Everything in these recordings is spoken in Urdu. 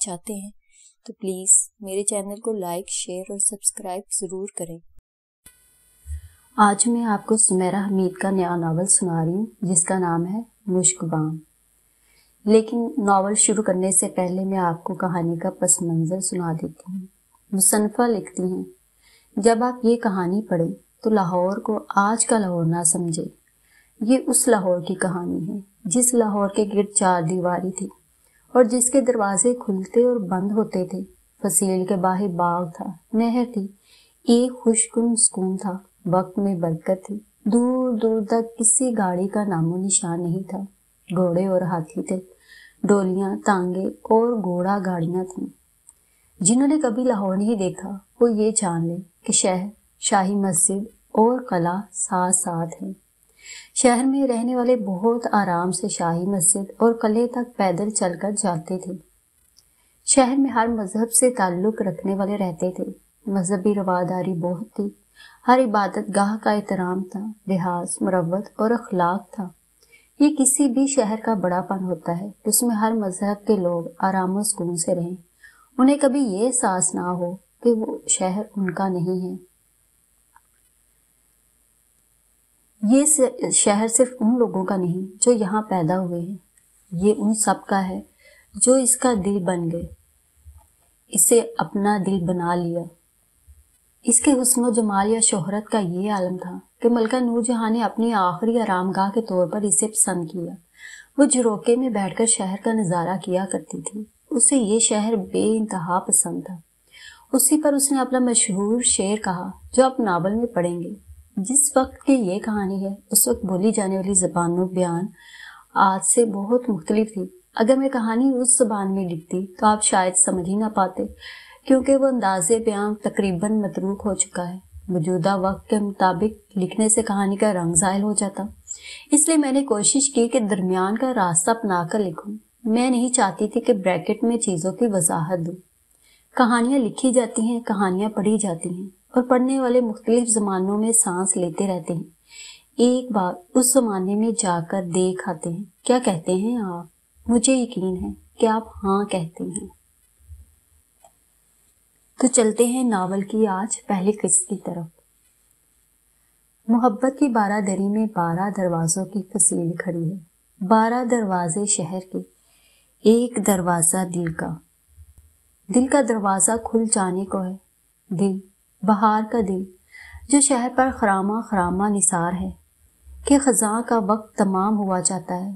چاہتے ہیں تو پلیز میرے چینل کو لائک، شیئر اور سبسکرائب ضرور کریں۔ آج میں آپ کو سمیرہ حمید کا نیا ناول سنا رہی ہوں جس کا نام ہے مشک بام۔ لیکن ناول شروع کرنے سے پہلے میں آپ کو کہانی کا پس منظر سنا دیتی ہوں۔ مصنفہ لکھتی ہیں، جب آپ یہ کہانی پڑھیں تو لاہور کو آج کا لاہور نہ سمجھے۔ یہ اس لاہور کی کہانی ہے جس لاہور کے گرد 4 دیواری تھی اور جس کے دروازے کھلتے اور بند ہوتے تھے۔ فصیل کے باہر باغ تھا، نہر تھی، ایک خوشگوار سکون تھا، وقت میں برکت تھی۔ دور دور تک کسی گاڑی کا نام و نشان نہیں تھا۔ گھوڑے اور ہاتھی تھے، ڈولیاں، تانگے اور گھوڑا گاڑیاں تھیں۔ جنہوں نے کبھی لاہور نہیں دیکھا وہ یہ جان لیں کہ شہر، شاہی مسجد اور قلعہ ساتھ ساتھ ہیں۔ شہر میں رہنے والے بہت آرام سے شاہی مسجد اور قلعے تک پیدل چل کر جاتے تھے۔ شہر میں ہر مذہب سے تعلق رکھنے والے رہتے تھے۔ مذہبی رواداری بہت تھی، ہر عبادت گاہ کا احترام تھا، لحاظ، مروت اور اخلاق تھا۔ یہ کسی بھی شہر کا بڑا پن ہوتا ہے کہ اس میں ہر مذہب کے لوگ آرام و سکون سے رہیں، انہیں کبھی یہ احساس نہ ہو کہ وہ شہر ان کا نہیں ہے۔ یہ شہر صرف ان لوگوں کا نہیں جو یہاں پیدا ہوئے ہیں، یہ ان سب کا ہے جو اس کا دل بن گئے، اسے اپنا دل بنا لیا۔ اس کے حسن و جمال یا شہرت کا یہ عالم تھا کہ ملکہ نور جہاں نے اپنی آخری آرام گاہ کے طور پر اسے پسند کیا۔ وہ جھروکے میں بیٹھ کر شہر کا نظارہ کیا کرتی تھی۔ اسے یہ شہر بے انتہا پسند تھا۔ اسی پر اس نے اپنا مشہور شعر کہا جو آپ ناول میں پڑھیں گے۔ جس وقت کی یہ کہانی ہے اس وقت بولی جانے والی زبان و بیان آج سے بہت مختلف تھی۔ اگر میں کہانی اس زبان میں لکھتی تو آپ شاید سمجھ ہی نہ پاتے، کیونکہ وہ انداز بیان تقریباً متروک ہو چکا ہے۔ موجودہ وقت کے مطابق لکھنے سے کہانی کا رنگ زائل ہو جاتا، اس لیے میں نے کوشش کی کہ درمیان کا راستہ اپنا کر لکھوں۔ میں نہیں چاہتی تھی کہ بریکٹ میں چیزوں کی وضاحت دوں۔ کہانیاں لکھی جاتی ہیں، کہانیاں پڑھی جاتی ہیں اور پڑھنے والے مختلف زمانوں میں سانس لیتے رہتے ہیں۔ ایک بار اس زمانے میں جا کر دیکھ آتے ہیں۔ کیا کہتے ہیں آپ؟ مجھے یقین ہے کہ آپ ہاں کہتے ہیں۔ تو چلتے ہیں ناول کی آج پہلی قسط کی طرف۔ محبت کی 12 دری میں 12 دروازوں کی فصیل کھڑی ہے، 12 دروازے شہر کے، ایک دروازہ دل کا۔ دل کا دروازہ کھل جانے کو ہے، دل، بہار کا دل جو شہر پر خرامہ خرامہ نثار ہے کہ خزاں کا وقت تمام ہوا جاتا ہے۔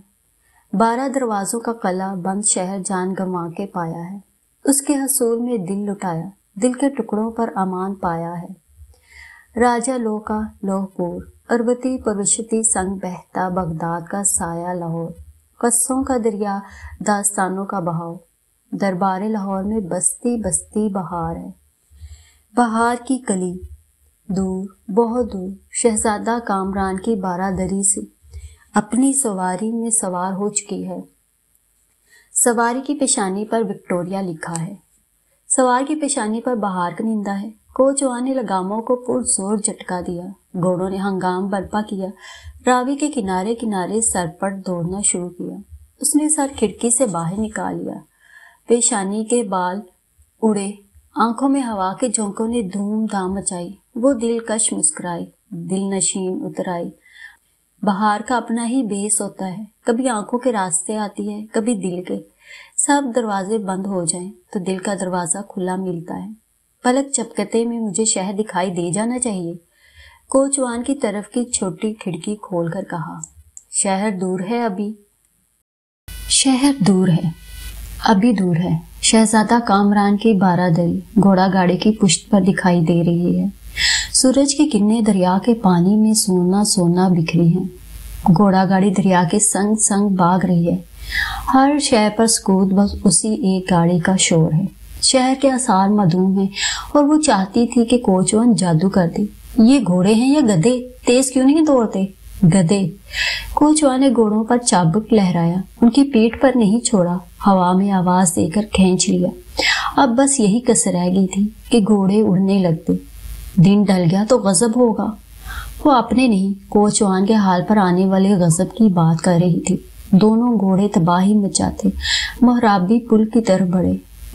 12 دروازوں کا قلعہ بند شہر جان گنوا کے پایا ہے، اس کے حصول میں دل لٹایا، دل کے ٹکڑوں پر امان پایا ہے۔ راجہ لوہ کا لوہ پور، اربتی پروشتی سنگ بہتا بغداد کا سایہ لاہور، قصوں کا دریا، داستانوں کا بہاؤ، دربار لاہور میں بستی بستی بہار ہے۔ بہار کی کلی دور، بہت دور، شہزادہ کامران کی 12 دری سے اپنی سواری میں سوار ہو چکی ہے۔ سواری کی پیشانی پر وکٹوریا لکھا ہے، سوار کی پیشانی پر بہار کنندہ ہے۔ کوچوان نے لگاموں کو پرزور جھٹکا دیا، گھوڑوں نے ہنگام برپا کیا، راوی کے کنارے کنارے سرپٹ دوڑنا شروع کیا۔ اس نے سر کھڑکی سے باہر نکال لیا، پیشانی کے بال اڑے، آنکھوں میں ہوا کے جھونکوں نے دھوم دھام مچائی۔ وہ دلکش مسکرائی، دل نشین اتر آئی۔ بہار کا اپنا ہی بیس ہوتا ہے، کبھی آنکھوں کے راستے آتی ہے، کبھی دل کے۔ سب دروازے بند ہو جائیں تو دل کا دروازہ کھلا ملتا ہے۔ پلک جھپکتے میں مجھے شہر دکھائی دے جانا چاہیے، کوچوان کی طرف کی چھوٹی کھڑکی کھول کر کہا۔ شہر دور ہے ابھی، شہر دور ہے، ابھی دور ہے۔ شہزادہ کامران کی 12 دری گھوڑا گاڑی کی پشت پر دکھائی دے رہی ہے۔ سورج کی کرنیں دریا کے پانی میں سونا سونا بکھری ہیں۔ گھوڑا گاڑی دریا کے سنگ سنگ بھاگ رہی ہے۔ ہر شے پر سکوت، بس اسی ایک گاڑی کا شور ہے۔ شہر کے آثار معدوم ہیں اور وہ چاہتی تھی کہ کوچوان جادو کر دے۔ یہ گھوڑے ہیں یا گدھے؟ تیز کیوں نہیں دوڑتے؟ گدھے۔ کوچوان نے گھوڑوں پر چابک لہرایا، ان کی پیٹھ پر نہیں چھوڑا، ہوا میں آواز دے کر کھینچ لیا۔ اب بس یہی کسر رہ گئی تھی کہ گھوڑے اڑنے لگتے۔ دن ڈل گیا تو غضب ہوگا۔ وہ اپنے نہیں، کوچوان کے حال پر آنے والے غضب کی بات کر رہی تھی۔ دونوں گھوڑے تباہی مچاتے محرابی پل کی طرف بڑھے۔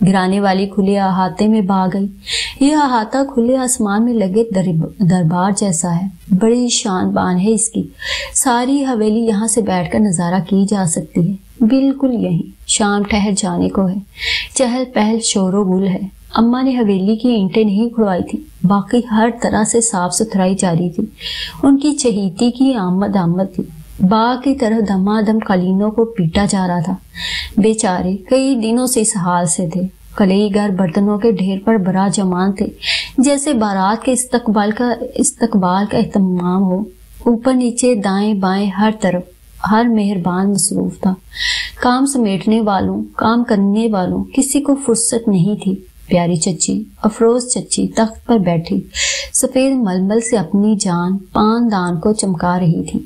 گرانے والی کھلے احاطے میں بھاگ گئی۔ یہ احاطہ کھلے آسمان میں لگے دربار جیسا ہے، بڑی شان بان ہے اس کی۔ ساری حویلی یہاں سے بیٹھ کر نظارہ کی جا سکتی ہے۔ بالکل یہی شام ٹھہر جانے کو ہے، چہل پہل شور و گل ہے۔ اماں نے حویلی کی اینٹیں نہیں کھڑوائی تھی، باقی ہر طرح سے صاف ستھرائی جاری تھی۔ ان کی چہیتی کی آمد تھی۔ باغ کی طرف دمادم قالینوں کو پیٹا جا رہا تھا۔ بیچارے کئی دنوں سے اس حال سے تھے۔ کلئی گھر برتنوں کے ڈھیر پر برا جمان تھے، جیسے بارات کے استقبال کا اہتمام ہو۔ اوپر نیچے دائیں بائیں ہر طرف ہر مہربان مصروف تھا۔ کام سمیٹنے والوں، کام کرنے والوں، کسی کو فرصت نہیں تھی۔ پیاری چچی، افروز چچی تخت پر بیٹھی سفید ململ سے اپنی جان پان دان کو چمکا رہی تھی۔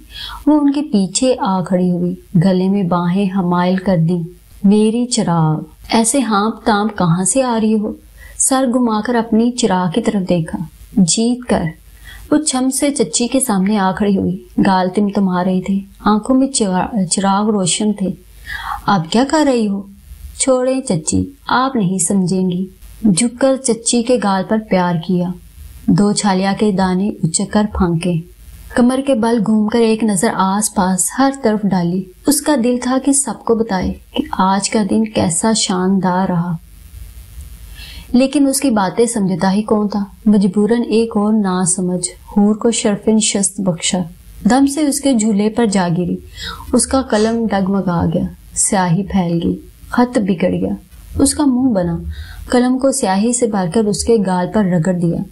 وہ ان کے پیچھے آ کھڑی ہوئی، گلے میں باہیں حمائل کر دی۔ میری چراغ، ایسے ہانپ تانپ کہاں سے آ رہی ہو؟ سر گھما کر اپنی چراغ کی طرف دیکھا۔ جیت کر وہ چھم سے چچی کے سامنے آ کھڑی ہوئی، گال تمتما رہے تھے، آنکھوں میں چراغ روشن تھے۔ اب کیا کر رہی ہو؟ چھوڑیں چچی، آپ نہیں سمجھیں گی۔ جھک کر چچی کے گال پر پیار کیا، 2 چھالیا کے دانے اچک کر پھانکے، کمر کے بل گھوم کر ایک نظر آس پاس ہر طرف ڈالی۔ اس کا دل تھا کہ سب کو بتائے کہ آج کا دن کیسا شاندار رہا، لیکن اس کی باتیں سمجھتا ہی کون تھا۔ مجبوراً ایک اور نا سمجھ حور کو شرف نشست بخشا، دم سے اس کے جھولے پر جا گری۔ اس کا قلم ڈگمگا گیا، سیاہی پھیل گئی، خط بگڑ گیا۔ اس کا منہ بنا، قلم کو سیاہی سے بھر کر اس کے گال پر رگڑ دیا۔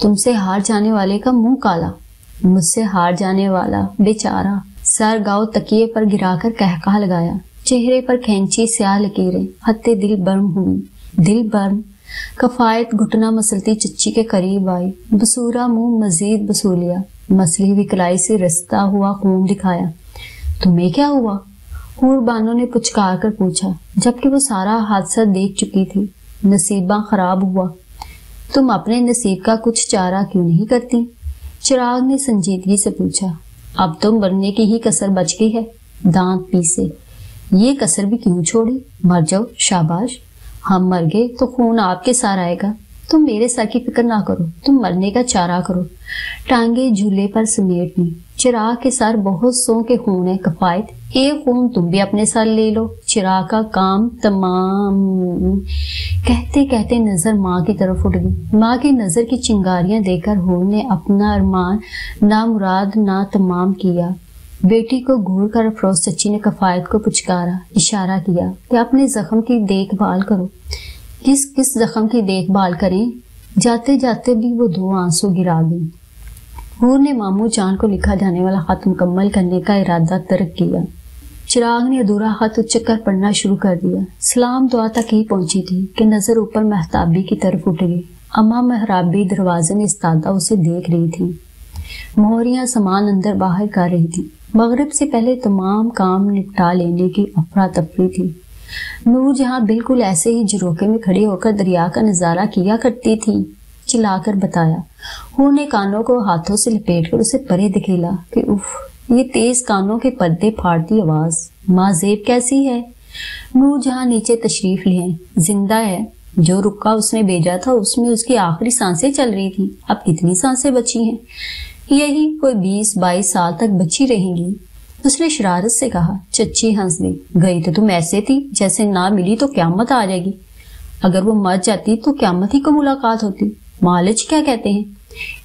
تم سے ہار جانے والے کا منہ کالا، مجھ سے ہار جانے والا بیچارہ۔ سر گاؤ تکیے پر گرا کر کہکہا لگایا، چہرے پر کھینچی سیاہ لکیریں، خطے دل برم ہوئی۔ دل برم، کفایت گھٹنا مسلتی چچی کے قریب آئی، بسورا منہ مزید بسولیا، مسلی وکلائی سے رستا ہوا خون دکھایا۔ تمہیں کیا ہوا؟ حور بانو نے پچکار کر پوچھا، جبکہ وہ سارا حادثہ دیکھ چکی تھی۔ نصیبہ خراب ہوا۔ تم اپنے نصیب کا کچھ چارہ کیوں نہیں کرتی؟ چراغ نے سنجیدگی سے پوچھا۔ اب تو مرنے کی ہی کسر بچ گئی ہے، دانت پیسے۔ یہ کسر بھی کیوں چھوڑی؟ مر جاؤ، شاباش۔ ہم مر گئے تو خون آپ کے سار آئے گا۔ تم میرے سر کی فکر نہ کرو، تم مرنے کا چارہ کرو۔ ٹانگیں جھولے پر سمیٹ لی۔ چراغ کے سر بہت سو کے خون ہے کفایت، ایک خون تم بھی اپنے سر لے لو، چراغ کا کام تمام۔ کہتے کہتے نظر ماں کی طرف اٹھ گئی۔ ماں کی نظر کی چنگاریاں دیکھ کر حور نے اپنا ارمان نامراد نہ تمام کیا۔ بیٹی کو گھور کر افروز چچی نے کفایت کو پچکارا، اشارہ کیا کہ اپنے زخم کی دیکھ بھال کرو۔ کس زخم کی دیکھ بھال کریں؟ جاتے جاتے بھی وہ 2 آنسو گرا گئی۔ حور نے ماموں جان کو لکھا جانے والا خط مکمل کرنے کا ارادہ ترک کیا۔ چراغ نے ادھورا خط اچک کر پڑھنا شروع کر دیا۔ سلام دعا تک ہی پہنچی تھی کہ نظر اوپر مہتابی کی طرف اٹھ گئی۔ اماں محرابی دروازے میں استادہ اسے دیکھ رہی تھی۔ مہریاں سامان اندر باہر کر رہی تھی۔ مغرب سے پہلے تمام کام نپٹا لینے کی افراتفری تھی۔ نور جہاں بالکل ایسے ہی جھروکے میں کھڑی ہو کر دریا کا نظارہ کیا کرتی تھی، چلا کر بتایا۔ حور نے کانوں کو ہاتھوں سے لپیٹ کر اسے پرے دکھیلا کہ اف، یہ تیز کانوں کے پردے پھاڑتی آواز۔ ماں زیب کیسی ہے؟ نور جہاں نیچے تشریف لیے، زندہ ہے۔ جو رکا اس نے بھیجا تھا اس میں اس کی آخری سانسیں چل رہی تھی۔ اب کتنی سانسیں بچی ہیں؟ یہی کوئی 20-22 سال تک بچی رہیں گی، اس نے شرارت سے کہا۔ چچی ہنس دی۔ گئی تو تم ایسے تھی جیسے نہ ملی تو قیامت آ جائے گی۔ اگر وہ مر جاتی تو قیامت ہی کو ملاقات ہوتی۔ مالج کیا کہتے ہیں؟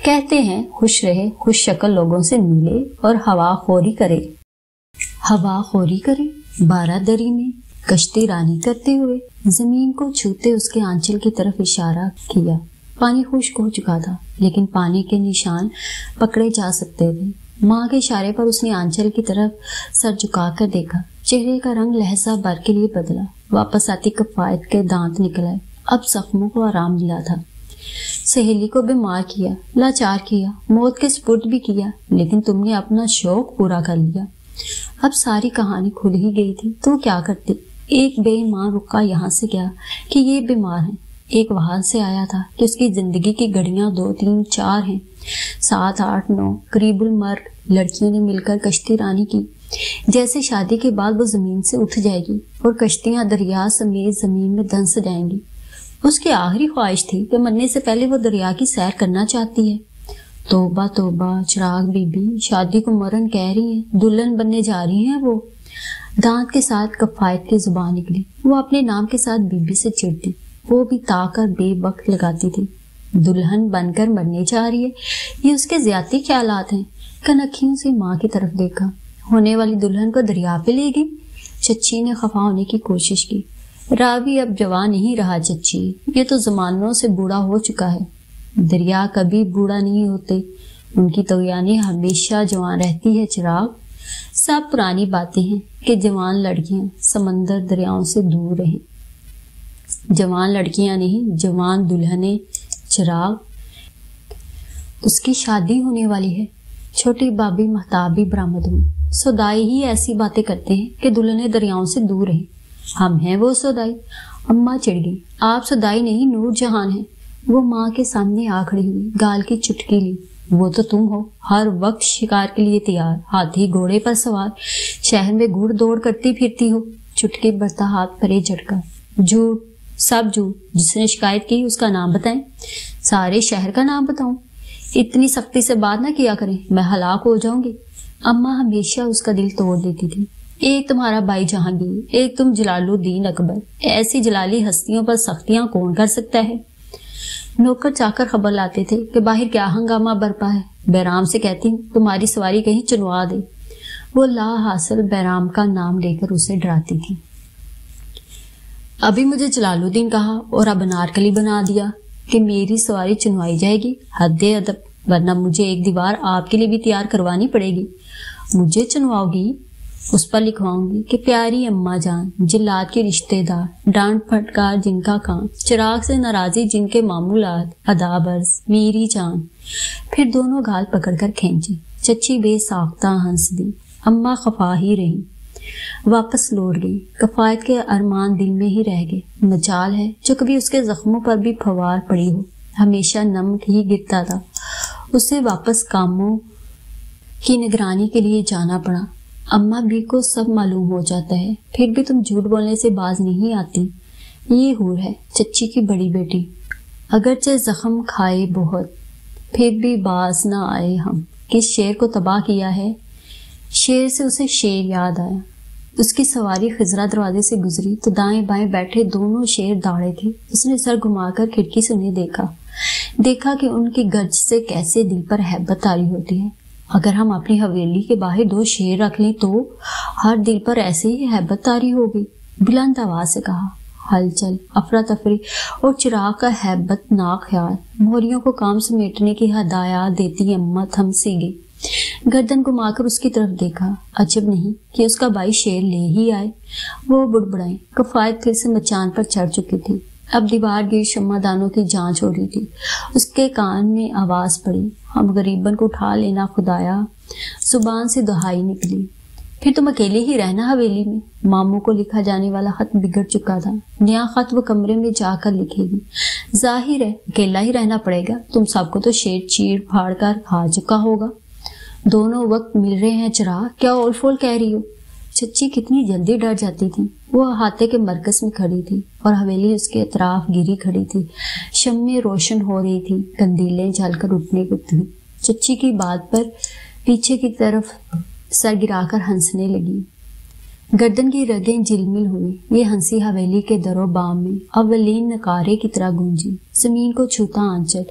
کہتے ہیں خوش رہے، خوش شکل لوگوں سے ملے اور ہوا خوری کرے۔ ہوا خوری کرے؟ 12 دری میں کشتی رانی کرتے ہوئے زمین کو چھوتے اس کے آنچل کی طرف اشارہ کیا۔ پانی خشک ہو چکا تھا، لیکن پانی کے نشان پکڑے جا سکتے تھے۔ ماں کے اشارے پر اس نے آنچل کی طرف سر جھکا کر دیکھا۔ چہرے کا رنگ لہجہ بھر کے لیے بدلا۔ واپس آتی کفایت کے دانت نکل آئے۔ اب زخموں کو آرام ملا تھا۔ سہیلی کو بیمار کیا، لاچار کیا، موت کے سپرد بھی کیا، لیکن تم نے اپنا شوق پورا کر لیا۔ اب ساری کہانی کھل ہی گئی تھی تو کیا کرتی؟ ایک بے ایمان رکا یہاں سے گیا کہ یہ بیمار ہیں، ایک وہاں سے آیا تھا کہ اس کی زندگی کی گھڑیاں 2 3 4 ہیں، 7 8 9 قریب المرگ لڑکیوں نے مل کر کشتی رانی کی۔ جیسے شادی کے بعد وہ زمین سے اٹھ جائے گی اور کشتیاں دریا سمیت زمین میں دھنس جائیں گی۔ اس کی آخری خواہش تھی کہ مرنے سے پہلے وہ دریا کی سیر کرنا چاہتی ہے۔ توبہ توبہ، چراغ بی بی شادی کو مرن کہہ رہی ہیں، دلہن بننے جا رہی ہیں وہ۔ دانت کے ساتھ کفایت کی زبان نکلی۔ وہ اپنے نام کے ساتھ بی بی سے چڑتی، وہ بھی تاکر بے وقت لگاتی تھی۔ دلہن بن کر مرنے جا رہی ہے، یہ اس کے زیادتی خیالات ہیں۔ کنکھیوں سے ماں کی طرف دیکھا۔ ہونے والی دلہن کو دریا پہ لے گئی۔ چچی نے خفا ہونے کی کوشش کی۔ راوی اب جوان نہیں رہا چچی، یہ تو زمانوں سے بوڑھا ہو چکا ہے۔ دریا کبھی بوڑھا نہیں ہوتے، ان کی طغیانی ہمیشہ جوان رہتی ہے چراغ۔ سب پرانی باتیں ہیں کہ جوان لڑکیاں سمندر دریاؤں سے دور رہیں۔ جوان لڑکیاں نہیں، جوان دلہنیں چراغ۔ اس کی شادی ہونے والی ہے۔ چھوٹی بابی مہتاب بھی برآمد ہوئی۔ سودائی ہی ایسی باتیں کرتے ہیں کہ دلہنیں دریاؤں سے دور رہیں۔ ہم ہیں وہ سودائی۔ اماں چڑھ گئی۔ آپ سودائی نہیں، نور جہان ہیں۔ وہ ماں کے سامنے آ کھڑی ہوئی، گال کی چٹکی لی۔ وہ تو تم ہو، ہر وقت شکار کے لیے تیار، ہاتھی گھوڑے پر سوار، شہر میں گھڑ دوڑ کرتی پھرتی ہو۔ چٹکی برتا ہاتھ پرے جھٹکا۔ جھوٹ، سب جھوٹ۔ جس نے شکایت کی اس کا نام بتائیں۔ سارے شہر کا نام بتاؤں؟ اتنی سختی سے بات نہ کیا کریں، میں ہلاک ہو جاؤں گی۔ اماں ہمیشہ اس کا دل توڑ دیتی تھی۔ ایک تمہارا بھائی جہانگیر، ایک تم جلال الدین اکبر، ایسی جلالی ہستیوں پر سختیاں کون کر سکتا ہے؟ نوکر چاکر خبر لاتے تھے کہ باہر کیا ہنگامہ برپا ہے۔ بیرام سے کہتی ہوں تمہاری سواری کہیں چنوا دے۔ وہ لا حاصل بیرام کا نام لے کر اسے ڈراتی تھی۔ ابھی مجھے جلال الدین کہا اور اب انارکلی بنا دیا کہ میری سواری چنوائی جائے گی۔ حد ادب، ورنہ مجھے ایک دیوار آپ کے لیے بھی تیار کروانی پڑے گی۔ مجھے چنواؤ گی؟ اس پر لکھواؤں گی کہ پیاری اماں جان، جلاد کے رشتے دار، ڈانٹ پھٹکار جن کا کام، چراغ سے ناراضی جن کے معمولات، ادا برز میری جان۔ پھر دونوں گال پکڑ کر کھینچی۔ چچی بے ساختہ ہنس دی۔ اماں خفا ہی رہی، واپس لوٹ گئی۔ کفایت کے ارمان دل میں ہی رہ گئے۔ مجال ہے جو کبھی اس کے زخموں پر بھی پھوار پڑی ہو، ہمیشہ نمک ہی گرتا تھا۔ اسے واپس کاموں کی نگرانی کے لیے جانا پڑا۔ اماں بھی کو سب معلوم ہو جاتا ہے، پھر بھی تم جھوٹ بولنے سے باز نہیں آتی۔ یہ حور ہے، چچی کی بڑی بیٹی، اگرچہ زخم کھائے بہت، پھر بھی باز نہ آئے ہم۔ کس شیر کو تباہ کیا ہے؟ شیر سے اسے شیر یاد آیا۔ اس کی سواری خضرا دروازے سے گزری تو دائیں بائیں بیٹھے دونوں شیر داڑے تھے۔ اس نے سر گھما کر کھڑکی سے انہیں دیکھا کہ ان کی گرج سے کیسے دل پر ہیبت طاری ہوتی ہے۔ اگر ہم اپنی حویلی کے باہر 2 شیر رکھ لیں تو ہر دل پر ایسے ہی ہیبت طاری ہوگی۔ بلند آواز سے کہا۔ ہلچل، افراتفری اور چراغ کا ہیبت ناک خیال موریوں کو کام سمیٹنے کی ہدایات دیتی اماں تھم سی گئی۔ گردن گھما کر اس کی طرف دیکھا۔ عجب نہیں کہ اس کا بھائی شیر لے ہی آئے۔ وہ بڑبڑائیں۔ کفایت پھر سے مچان پر چڑھ چکی تھی۔ اب دیوار گیر شمع دانوں کی جانچ ہو رہی تھی۔ اس کے کان میں آواز پڑی، ہم غریبن کو اٹھا لینا خدایا۔ زبان سے دہائی نکلی، پھر تم اکیلے ہی رہنا حویلی میں۔ ماموں کو لکھا جانے والا خط بگڑ چکا تھا، نیا خط وہ کمرے میں جا کر لکھے گی۔ ظاہر ہے اکیلا ہی رہنا پڑے گا، تم سب کو تو شیر چیر پھاڑ کر کھا چکا ہوگا۔ دونوں وقت مل رہے ہیں چراغ، کیا اول فول کہہ رہی ہو؟ چچی کتنی جلدی ڈر جاتی تھی۔ وہ احاطے کے مرکز میں کھڑی تھی اور حویلی اس کے اطراف گری کھڑی تھی۔ شمعیں روشن ہو رہی تھی، قندیلیں جل کر اٹھنے کو تھی۔ چچی کی بات پر پیچھے کی طرف سر گرا کر ہنسنے لگی۔ گردن کی رگیں جلمل ہوئی۔ یہ ہنسی حویلی کے در و بام میں اولین نکارے کی طرح گونجی۔ زمین کو چھوتا آنچل،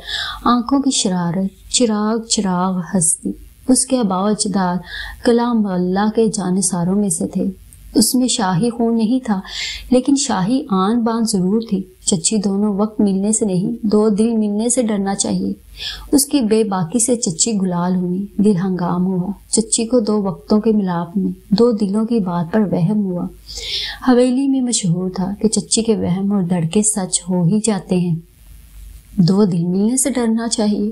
آنکھوں کی شرارت، چراغ چراغ ہستی۔ اس کے آباء و اجداد کلام اللہ کے جانثاروں میں سے تھے۔ اس میں شاہی خون نہیں تھا، لیکن شاہی آن بان ضرور تھی۔ چچی دونوں وقت ملنے سے نہیں، 2 دل ملنے سے ڈرنا چاہیے۔ اس کی بے باکی سے چچی گلال ہوئی، دل ہنگام ہوا۔ چچی کو 2 وقتوں کے ملاپ میں 2 دلوں کی بات پر وہم ہوا۔ حویلی میں مشہور تھا کہ چچی کے وہم اور دھڑکے سچ ہو ہی جاتے ہیں۔ 2 دل ملنے سے ڈرنا چاہیے،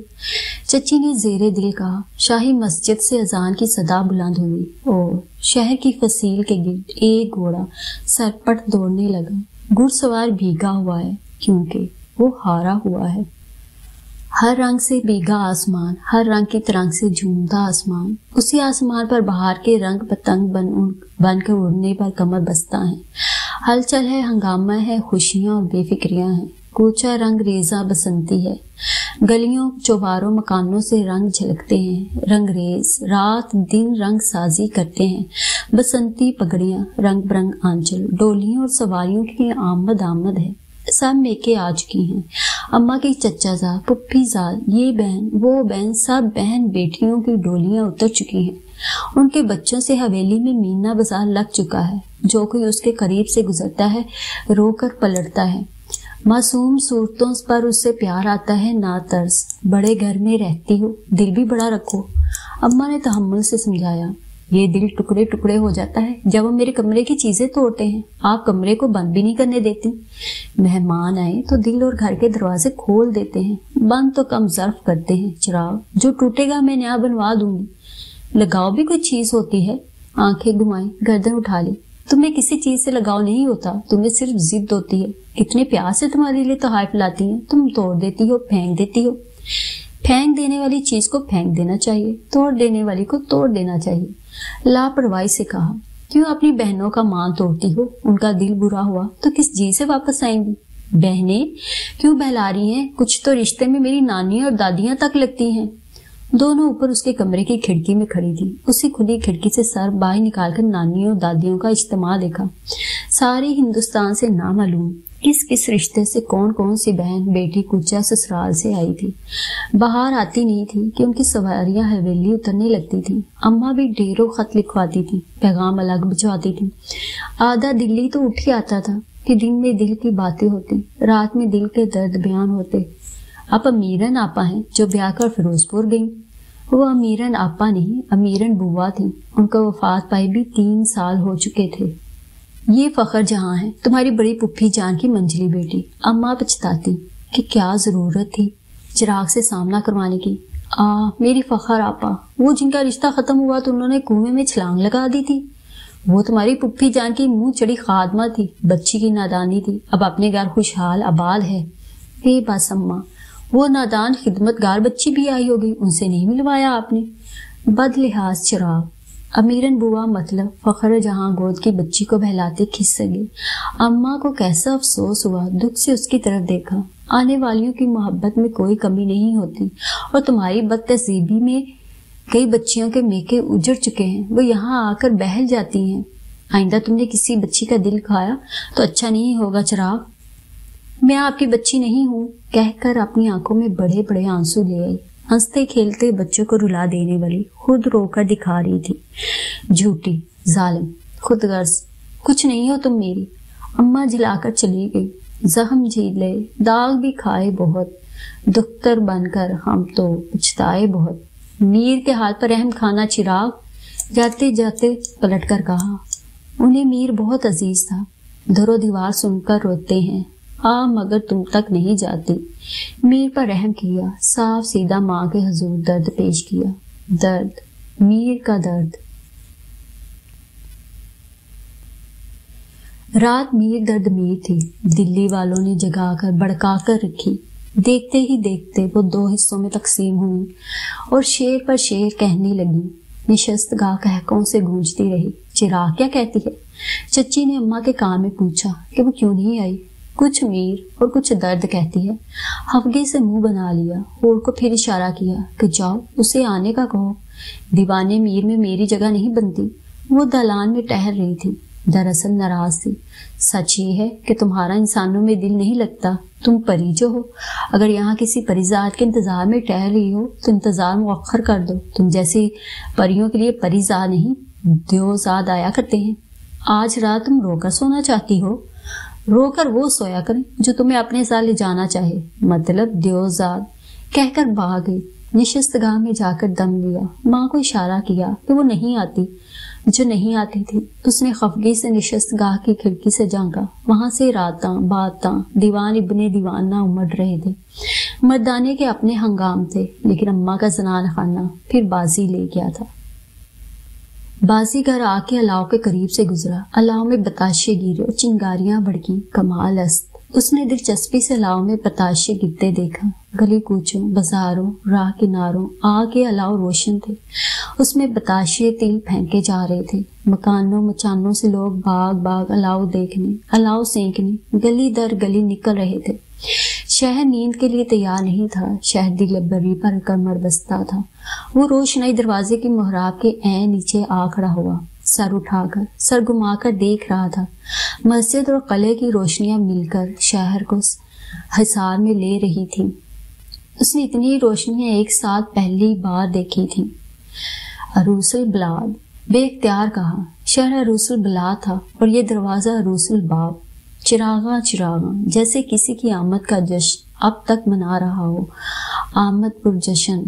چچی نے زیر دل کہا۔ شاہی مسجد سے اذان کی صدا بلند ہوئی اور شہر کی فصیل کے گرد ایک گھوڑا سرپٹ دوڑنے لگا۔ گھڑ سوار بھیگا ہوا ہے کیونکہ وہ ہارا ہوا ہے۔ ہر رنگ سے بھیگا آسمان، ہر رنگ کی ترنگ سے جھومتا آسمان، اسی آسمان پر بہار کے رنگ پتنگ بن کر اڑنے پر کمر بستہ ہیں۔ ہلچل ہے، ہنگامہ ہے، خوشیاں اور بے فکریاں ہیں۔ کوچا رنگ ریزہ بسنتی ہے، گلیوں چوباروں مکانوں سے رنگ جھلکتے ہیں، رنگ ریز رات دن رنگ سازی کرتے ہیں، بسنتی پگڑیاں، رنگ برنگ آنچل، ڈولیوں اور سواریوں کی آمد ہے، سب میکے آ چکی ہیں۔ اماں کی چچا زاد، پپھی زاد، یہ بہن وہ بہن، سب بہن بیٹیوں کی ڈولیاں اتر چکی ہیں۔ ان کے بچوں سے حویلی میں مینا بازار لگ چکا ہے، جو کوئی اس کے قریب سے گزرتا ہے رو کر پلٹتا ہے۔ معصوم صورتوں پر اس سے پیار آتا ہے، نہ ترس۔ بڑے گھر میں رہتی ہو، دل بھی بڑا رکھو۔ اماں نے تحمل سے سمجھایا، یہ دل ٹکڑے ٹکڑے ہو جاتا ہے جب وہ میرے کمرے کی چیزیں توڑتے ہیں، آپ کمرے کو بند بھی نہیں کرنے دیتی۔ مہمان آئے تو دل اور گھر کے دروازے کھول دیتے ہیں، بند تو کم ظرف کرتے ہیں۔ چراغ جو ٹوٹے گا میں نیا بنوا دوں گی۔ لگاؤ بھی کوئی چیز ہوتی ہے؟ آنکھیں گھمائیں، گردن اٹھا لی۔ تمہیں کسی چیز سے لگاؤ نہیں ہوتا، تمہیں صرف ضد ہوتی ہے۔ اتنے پیار سے تمہارے لیے تحائف لاتی ہیں، تم توڑ دیتی ہو، پھینک دیتی ہو۔ پھینک دینے والی چیز کو پھینک دینا چاہیے، توڑ دینے والی کو توڑ دینا چاہیے۔ لاپرواہی سے کہا، کیوں اپنی بہنوں کا مان توڑتی ہو؟ ان کا دل برا ہوا تو کس جی سے واپس آئیں گی؟ بہنیں کیوں بہلا رہی ہیں؟ کچھ تو رشتے میں میری نانی اور دادیاں تک لگتی ہیں۔ دونوں اوپر اس کے کمرے کی کھڑکی میں کھڑی تھی۔ اسی کھلی کھڑکی سے سر باہر نکال کر نانیوں اور دادیوں کا اجتماع دیکھا۔ سارے ہندوستان سے نامعلوم کس کس رشتے سے کون کون سی بہن بیٹی کوچا سسرال سے آئی تھی۔ باہر آتی نہیں تھی کہ ان کی سواریاں حویلی اترنے لگتی تھی۔ اماں بھی ڈھیروں خط لکھواتی تھی، پیغام الگ بھجواتی تھی۔ آدھا دلی تو اٹھ ہی آتا تھا کہ دن میں دل کی باتیں ہوتی، رات میں دل کے درد بیان ہوتے۔ اب امیرن آپا ہیں جو بیاہ کر فیروز پور گئیں۔ وہ امیرن آپا نہیں، امیرن بوا تھیں۔ ان کا وفات پائے بھی 3 سال ہو چکے تھے۔ یہ فخر جہاں ہے تمہاری بڑی پپھی جان کی منجلی بیٹی۔ اماں پچھتاتی کہ کیا ضرورت تھی چراغ سے سامنا کروانے کی۔ میری فخر آپا، وہ جن کا رشتہ ختم ہوا تو انہوں نے کنویں میں چھلانگ لگا دی تھی۔ وہ تمہاری پپھی جان کی منہ چڑی خادمہ تھی، بچی کی نادانی تھی، اب اپنے گھر خوشحال آباد ہے۔ بے بس اماں، وہ نادان خدمت گار بچی بھی آئی ہوگی، ان سے نہیں ملوایا آپ نے؟ بد لحاظ چراغ، امیرن بوا مطلب فخر جہاں گود کی بچی کو بہلاتے کھس سکے۔ اماں کو کیسا افسوس ہوا، دکھ سے اس کی طرف دیکھا۔ آنے والیوں کی محبت میں کوئی کمی نہیں ہوتی، اور تمہاری بد تہذیبی میں کئی بچیوں کے میکے اجڑ چکے ہیں، وہ یہاں آ کر بہل جاتی ہیں۔ آئندہ تم نے کسی بچی کا دل کھایا تو اچھا نہیں ہوگا چراغ۔ میں آپ کی بچی نہیں ہوں، کہہ کر اپنی آنکھوں میں بڑے بڑے آنسو لے آئی۔ ہنستے کھیلتے بچوں کو رلا دینے والی خود رو کر دکھا رہی تھی۔ جھوٹی، ظالم، خود غرض، کچھ نہیں ہو تم میری۔ اماں جلا کر چلی گئی۔ زخم جھیل لے، داغ بھی کھائے بہت، دختر بن کر ہم تو پچھتائے بہت۔ میر کے حال پر رحم کھانا چراغ، جاتے جاتے پلٹ کر کہا۔ انہیں میر بہت عزیز تھا، در و دیوار سن کر روتے ہیں، مگر تم تک نہیں جاتی۔ میر پر رحم کیا، صاف سیدھا ماں کے حضور درد پیش کیا۔ درد، میر کا درد۔ رات میر درد میر تھی، دلی والوں نے جگا کر بڑکا کر رکھی۔ دیکھتے ہی دیکھتے وہ 2 حصوں میں تقسیم ہوئی اور شعر پر شعر کہنے لگی۔ نشست گاہ کہکوں سے گونجتی رہی، چراغ کیا کہتی ہے؟ چچی نے اماں کے کان میں پوچھا کہ وہ کیوں نہیں آئی۔ کچھ میر اور کچھ درد کہتی ہے۔ ہفگے سے منہ بنا لیا، ہور کو پھر اشارہ کیا کہ جاؤ اسے آنے کا کہو۔ دیوانے میر میں میری جگہ نہیں بنتی۔ وہ دالان میں ٹہل رہی تھی، دراصل ناراض تھی۔ سچ یہ ہے کہ تمہارا انسانوں میں دل نہیں لگتا، تم پری جو ہو۔ اگر یہاں کسی پریزاد کے انتظار میں ٹہل رہی ہو تو انتظار مؤخر کر دو۔ تم جیسی پریوں کے لیے پریزاد نہیں، دیوزاد آیا کرتے ہیں۔ آج رات تم رو کر سونا چاہتی ہو، رو کر وہ سویا کریں جو تمہیں اپنے ساتھ لے جانا چاہے، مطلب دیوزاد، کہہ کر بھاگ گئی۔ نشست گاہ میں جا کر دم لیا، ماں کو اشارہ کیا کہ وہ نہیں آتی، جو نہیں آتی تھی۔ اس نے خفگی سے نشست گاہ کی کھڑکی سے جھانکا، وہاں سے راتاں باتاں دیوان ابن دیوان نہ امڑ رہے تھے۔ مردانے کے اپنے ہنگام تھے، لیکن اماں کا زنان خانہ پھر بازی لے گیا تھا۔ بازی گھر آ کے الاؤ کے قریب سے گزرا۔ الاؤ میں بتاشے گیرے اور چنگاریاں بڑکی۔ کمال است، اس نے دلچسپی سے الاؤ میں پتاشے گرتے دیکھا. گلی کوچوں، بازاروں، راہ کناروں آگ کے الاؤ روشن تھے. اس میں بتاشے تیل پھینکے جا رہے تھے. مکانوں مچانوں سے لوگ باغ باغ الاؤ دیکھنے، الاؤ سینکنے گلی در گلی نکل رہے تھے. شہر نیند کے لیے تیار نہیں تھا. شہر دل بری پر کمر بستہ تھا. وہ روشنائی دروازے کی محراب کے عین نیچے آ کھڑا ہوا. سر اٹھا کر، سر گھما کر دیکھ رہا تھا. مسجد اور قلعے کی روشنیاں مل کر شہر کو حصار میں لے رہی تھیں. اس نے اتنی روشنیاں ایک ساتھ پہلی بار دیکھی تھیں. عروس البلاد، بے اختیار کہا. شہر عروس البلاد تھا اور یہ دروازہ عروس الباب. چراغاں چراغاں، جیسے کسی کی آمد کا جشن اب تک منا رہا ہو. آمد پر جشن.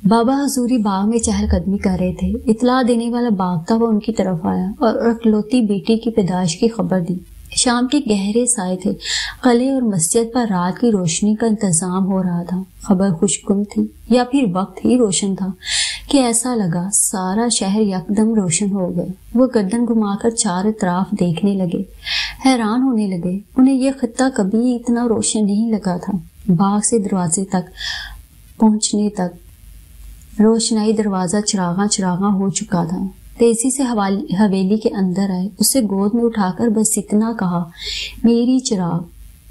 بابا حضوری باغ میں چہل قدمی کر رہے تھے. اطلاع دینے والا بھاگتا ہوا ان کی طرف آیا اور اکلوتی بیٹی کی پیدائش کی خبر دی. شام کے گہرے سائے تھے. قلعے اور مسجد پر رات کی روشنی کا انتظام ہو رہا تھا. خبر خوشگوار تھی یا پھر وقت ہی روشن تھا کہ ایسا لگا سارا شہر یکدم روشن ہو گیا. وہ گردن گھما کر چاروں طرف دیکھنے لگے. حیران ہونے لگے. انہیں یہ خطہ کبھی اتنا روشن نہیں لگا تھا. باغ سے دروازے تک پہنچنے تک روشنائی دروازہ چراغاں چراغاں ہو چکا تھا. تیزی سے حویلی کے اندر آئے. اسے گود میں اٹھا کر بس اتنا کہا، میری چراغ،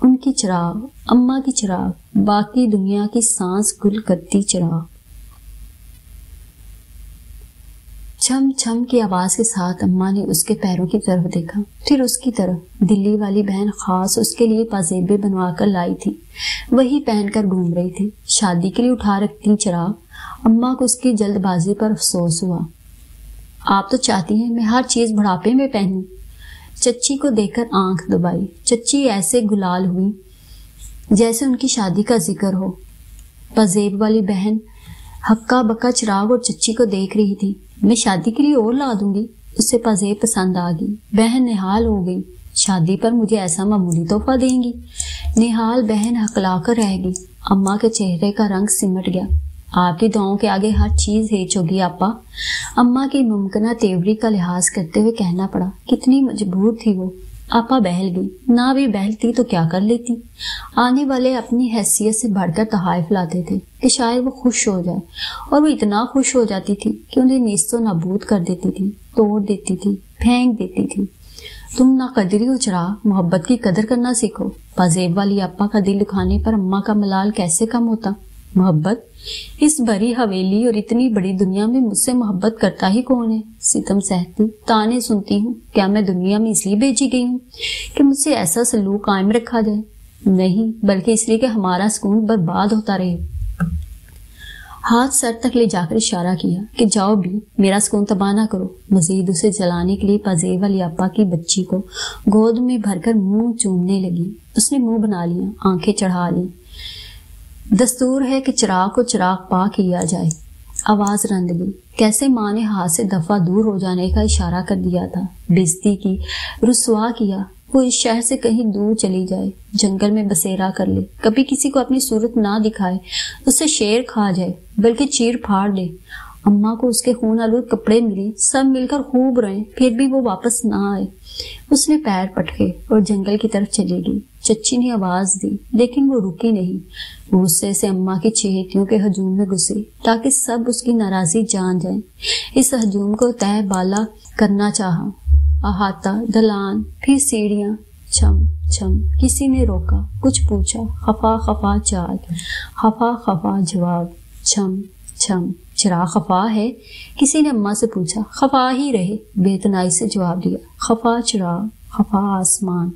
ان کی چراغ، اماں کی چراغ، باقی دنیا کی سانس گل کرتی چراغ. چھم چھم کی آواز کے ساتھ اماں نے اس کے پیروں کی طرف دیکھا، پھر اس کی طرف. دلی والی بہن خاص اس کے لیے پازیبے بنوا کر لائی تھی. وہی پہن کر گھوم رہی تھی. شادی کے لیے اٹھا رکھتی چراغ. اماں کو اس کی جلد بازی پر افسوس ہوا. آپ تو چاہتی ہیں میں ہر چیز بڑھاپے میں پہنوں. چچی کو دیکھ کر آنکھ دبائی. چچی ایسے گلال ہوئی جیسے ان کی شادی کا ذکر ہو. پازیب والی بہن ہکا بکا چراغ اور چچی کو دیکھ رہی تھی. میں شادی کے لیے اور لا دوں گی. اسے پازیب پسند آ گئی. بہن نہال ہو گئی. شادی پر مجھے ایسا معمولی تحفہ دیں گی؟ نہال بہن ہکلا کر رہ گئی. اماں کے چہرے کا رنگ سمٹ گیا. آپ کی دعاؤں کے آگے ہر چیز ہیچ ہوگی آپا. اماں کی ممکنہ تیوری کا لحاظ کرتے ہوئے کہنا پڑا. کتنی مجبور تھی وہ. آپا بہل گئی. نہ بھی بہلتی تو کیا کر لیتی. آنے والے اپنی حیثیت سے بڑھ کر تحائف لاتے تھے کہ شاید وہ خوش ہو جائے، اور وہ اتنا خوش ہو جاتی تھی کہ انہیں نیست و نابود کر دیتی تھی، توڑ دیتی تھی، پھینک دیتی تھی. تم نہ قدری ہو چراغ، محبت کی قدر کرنا سیکھو. پازیب والی آپا کا دل دکھانے پر اماں کا ملال کیسے کم ہوتا. محبت؟ اس بڑی حویلی اور اتنی بڑی دنیا میں مجھ سے محبت کرتا ہی کون ہے. ستم سہتی، تانے سنتی ہوں. کیا میں دنیا میں اس لیے بھیجی گئی ہوں کہ مجھ سے ایسا سلوک قائم رکھا جائے؟ نہیں، بلکہ اس لیے کہ ہمارا سکون برباد ہوتا رہے. ہاتھ سر تک لے جا کر اشارہ کیا کہ جاؤ بھی، میرا سکون تباہ نہ کرو. مزید اسے جلانے کے لیے پازیب والی آپا کی بچی کو گود میں بھر کر منہ چومنے لگی. اس نے منہ بنا لیا، آنکھیں چڑھا لی. دستور ہے کہ چراغ کو چراغ پا کیا جائے. آواز رند لی. کیسے ماں نے ہاتھ سے دفعہ دور ہو جانے کا اشارہ کر دیا تھا. بےزتی کی، رسوا کیا. وہ اس شہر سے کہیں دور چلی جائے، جنگل میں بسیرا کر لے، کبھی کسی کو اپنی صورت نہ دکھائے، اس سے شیر کھا جائے، بلکہ چیر پھاڑ دے. اماں کو اس کے خون آلود کپڑے ملے، سب مل کر خوب روئیں، پھر بھی وہ واپس نہ آئے. اس نے پیر پٹکے اور جنگل کی طرف چلی گئی. چچی نے آواز دی لیکن وہ رکی نہیں. غصے سے اماں کی چہیتیوں کے ہجوم میں گھسی تاکہ سب اس کی ناراضی جان جائیں. اس ہجوم کو تہ بالا کرنا چاہا. احاطہ، دلان، پھر سیڑھیاں. چھم چھم. کسی نے روکا، کچھ پوچھا. خفا خفا چال، خفا خفا جواب. چھم چھم. چراغ خفا ہے؟ کسی نے اماں سے پوچھا. خفا ہی رہے، بے اتنائی سے جواب دیا. خفا چراغ، خفا آسمان.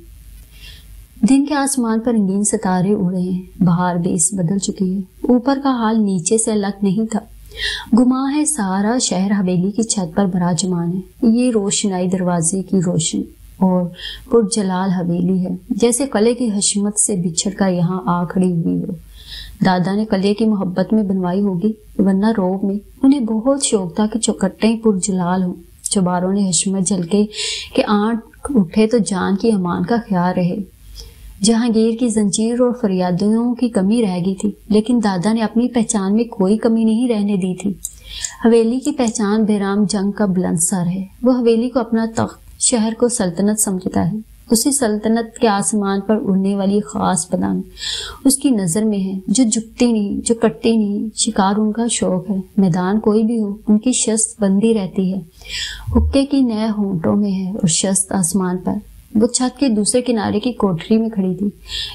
دن کے آسمان پر رنگین ستارے اڑ رہے ہیں. بہار بیس بدل چکی ہے. اوپر کا حال نیچے سے الگ نہیں تھا. گمان ہے سارا شہر حویلی کی چھت پر براجمان ہے. یہ روشنائی دروازے کی روشن اور پرجلال حویلی ہے، جیسے قلعے کی حشمت سے بچھڑ کر یہاں آ کھڑی ہوئی ہو. دادا نے قلعے کی محبت میں بنوائی ہوگی، ورنہ روب میں. انہیں بہت شوق تھا کہ چوکھٹیں پرجلال ہوں. چوباروں نے حشمت جھلکے کہ آنکھ اٹھے تو جان کی امان کا خیال رہے. جہانگیر کی زنجیر اور فریادوں کی کمی رہ گئی تھی، لیکن دادا نے اپنی پہچان میں کوئی کمی نہیں رہنے دی تھی. حویلی کی پہچان بیرام جنگ کا بلند سر ہے. وہ حویلی کو اپنا تخت، شہر کو سلطنت سمجھتا ہے. اسی سلطنت کے آسمان پر اڑنے والی خاص پتنگ اس کی نظر میں ہے، جو جھکتی نہیں، جو کٹتی نہیں۔ شکار ان کا شوق ہے، میدان کوئی بھی ہو ان کی شست بندی رہتی ہے، حقے کی نئے ہونٹوں میں ہے اور شست آسمان پر۔ وہ چھت کے دوسرے کنارے کی کوٹری میں کھڑی تھی۔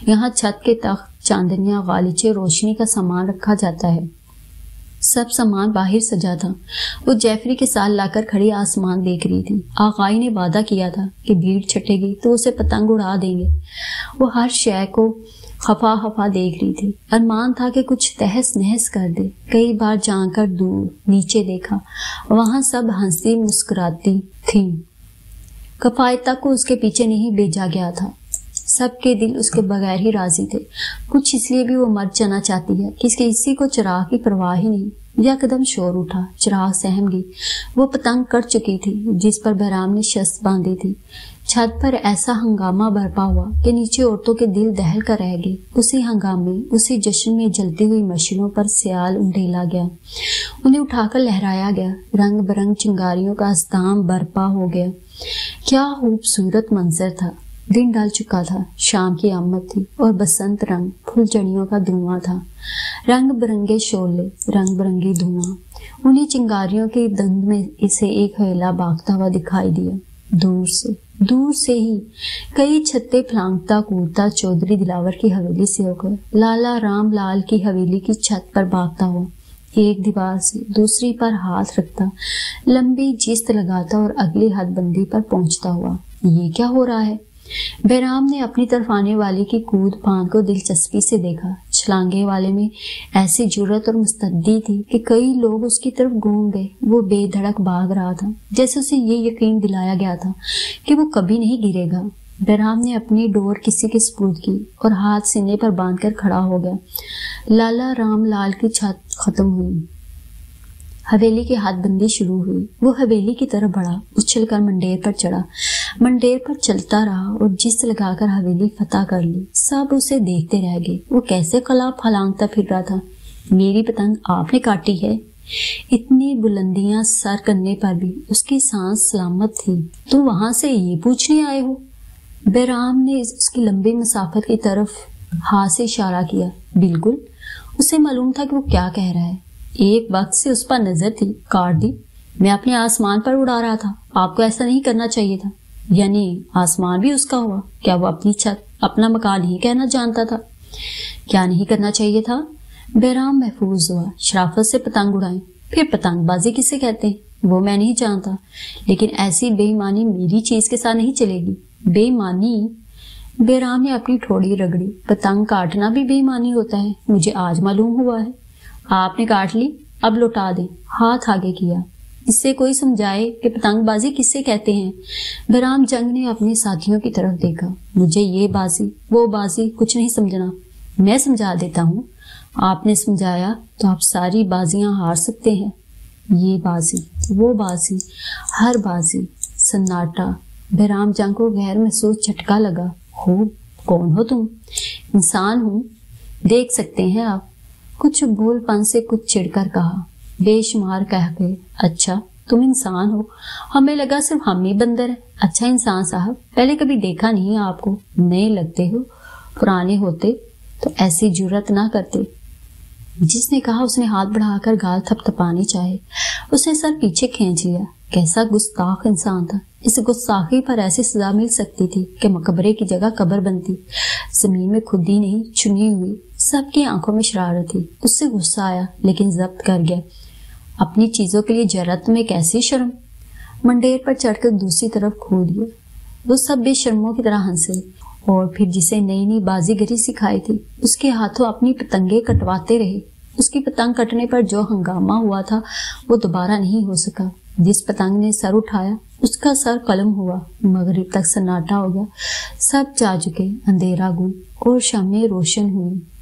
یہاں چھت کے تخت، چاندنیاں، غالیچے، روشنی کا سامان رکھا جاتا ہے۔ سب سامان باہر سجا تھا۔ وہ جیفری کے ساتھ لا کر کھڑی آسمان دیکھ رہی تھی۔ آغائی نے وعدہ کیا تھا کہ بھیڑ چھٹے گی تو اسے پتنگ اڑا دیں گے۔ وہ ہر شے کو خفا خفا دیکھ رہی تھی۔ ارمان تھا کہ کچھ تہس نہس کر دے۔ کئی بار جان کر دور نیچے دیکھا، وہاں سب ہنسی مسکراتی تھیں۔ کفایتہ کو اس کے پیچھے نہیں بھیجا گیا تھا۔ سب کے دل اس کے بغیر ہی راضی تھے۔ کچھ اس لیے بھی وہ مر جانا چاہتی ہے کہ کسی کو چراغ کی پرواہ ہی نہیں۔ یکدم شور اٹھا، چراغ سہم گئی۔ وہ پتنگ کٹ چکی تھی جس پر بہرام نے شست باندھی تھی۔ چھت پر ایسا ہنگامہ برپا ہوا کہ نیچے عورتوں کے دل دہل کر رہ گئے۔ اسی ہنگامے، اسی جشن میں جلتی ہوئی مشلوں پر سیال انڈیلا گیا، انہیں اٹھا کر لہرایا گیا۔ رنگ برنگ چنگاریوں کا استعمال برپا ہو گیا۔ کیا خوبصورت منظر تھا۔ دن ڈال چکا تھا، شام کی آمد تھی اور بسنت رنگ پھول جڑیوں کا دھواں تھا۔ رنگ برنگے شعلے، رنگ برنگی دھواں، انہیں چنگاریوں کی دند میں اسے ایک حویلا بھاگتا ہوا دکھائی دیا۔ دور سے ہی کئی چھتے پھلانگتا کودتا چودھری دلاور کی حویلی سے ہو کر لالا رام لال کی حویلی کی چھت پر بھاگتا ہوا، ایک دیوار سے دوسری پر ہاتھ رکھتا، لمبی جست لگاتا اور اگلی حد بندی پر پہنچتا ہوا۔ یہ کیا ہو رہا ہے؟ بہرام نے اپنی طرف آنے والے کی کود پھاند کو دلچسپی سے دیکھا۔ چھلانگے والے میں ایسی جرأت اور مستعدی تھی کہ کئی لوگ اس کی طرف گھوم گئے۔ وہ بے دھڑک بھاگ رہا تھا، جیسے اسے یہ یقین دلایا گیا تھا کہ وہ کبھی نہیں گرے گا۔ بہرام نے اپنی ڈور کسی کے سپرد کی اور ہاتھ سینے پر باندھ کر کھڑا ہو گیا۔ لالا رام لال کی چھت ختم ہوئی، حویلی کی ہاتھ بندی شروع ہوئی۔ وہ حویلی کی طرف بڑھا، اچھل کر منڈیر پر چڑھا، منڈیر پر چلتا رہا اور جس لگا کر حویلی فتح کر لی۔ سب اسے دیکھتے رہ گئے۔ وہ کیسے قلاب پھلانگتا پھر رہا تھا۔ میری پتنگ آپ نے کاٹی ہے؟ اتنی بلندیاں سر کرنے پر بھی اس کی سانس سلامت تھی۔ تو وہاں سے یہ پوچھنے آئے ہو؟ بہرام نے اس کی لمبی مسافت کی طرف ہاتھ سے اشارہ کیا۔ بالکل، اسے معلوم تھا کہ وہ کیا کہہ رہا ہے۔ ایک وقت سے اس پر نظر تھی، کاٹ دی۔ میں اپنے آسمان پر اڑا رہا تھا، آپ کو ایسا نہیں کرنا چاہیے تھا۔ یعنی آسمان بھی اس کا ہوا؟ کیا وہ اپنی چھت، اپنا مکان نہیں کہنا جانتا تھا؟ کیا نہیں کرنا چاہیے تھا؟ بہرام محفوظ ہوا۔ شرافت سے پتنگ اڑائیں، پھر پتنگ بازی کسے کہتے ہیں وہ میں نہیں جانتا، لیکن ایسی بے ایمانی میری چیز کے ساتھ نہیں چلے گی۔ بے ایمانی؟ بہرام نے اپنی ٹھوڑی رگڑی۔ پتنگ کاٹنا بھی بے ایمانی ہوتا ہے، مجھے آج معلوم ہوا ہے۔ آپ نے کاٹ لی، اب لوٹا دیں۔ ہاتھ آگے کیا۔ اس سے کوئی سمجھائے کہ پتنگ بازی کسے کہتے ہیں؟ بہرام جنگ نے اپنے ساتھیوں کی طرف دیکھا۔ مجھے یہ بازی وہ بازی کچھ نہیں سمجھنا، میں سمجھا دیتا ہوں۔ آپ نے سمجھایا تو آپ ساری بازیاں ہار سکتے ہیں۔ یہ بازی وہ بازی، ہر بازی۔ سناٹا۔ بہرام جنگ کو غیر محسوس جھٹکا لگا۔ خوب، کون ہو تم؟ انسان ہوں، دیکھ سکتے ہیں آپ۔ کچھ بھول پن سے کچھ چڑھ کر کہا۔ بے شمار کہہ گئے۔ اچھا تم انسان ہو، ہمیں لگا صرف ہم ہی بندر ہیں۔ اچھا انسان صاحب، پہلے کبھی دیکھا نہیں آپ کو، نئے لگتے ہو، پرانے ہوتے تو ایسی جرأت نہ کرتے۔ جس نے کہا اس نے ہاتھ بڑھا کر گال تھپ تھپانے چاہے۔ اس نے سر پیچھے کھینچ لیا۔ کیسا گستاخ انسان تھا۔ اس گستاخی پر ایسی سزا مل سکتی تھی کہ مقبرے کی جگہ قبر بنتی۔ زمین میں کھدی نہیں، چنی ہوئی۔ سب کی آنکھوں میں شرارت تھی۔ اس سے غصہ آیا لیکن ضبط کر گیا۔ اپنی چیزوں کے لیے جرأت میں کیسی شرم۔ منڈیر پر چڑھ کر دوسری طرف کھو دیا۔ وہ سب بے شرموں کی طرح ہنسے اور پھر جسے نئی نئی بازی گری سکھائی تھی اس کے ہاتھوں اپنی پتنگیں کٹواتے رہے۔ اس کی پتنگ کٹنے پر جو ہنگامہ ہوا تھا وہ دوبارہ نہیں ہو سکا۔ جس پتنگ نے سر اٹھایا اس کا سر قلم ہوا۔ مغرب تک سناٹا ہو گیا، سب جا چکے، اندھیرا گم اور شمعیں روشن ہوئی۔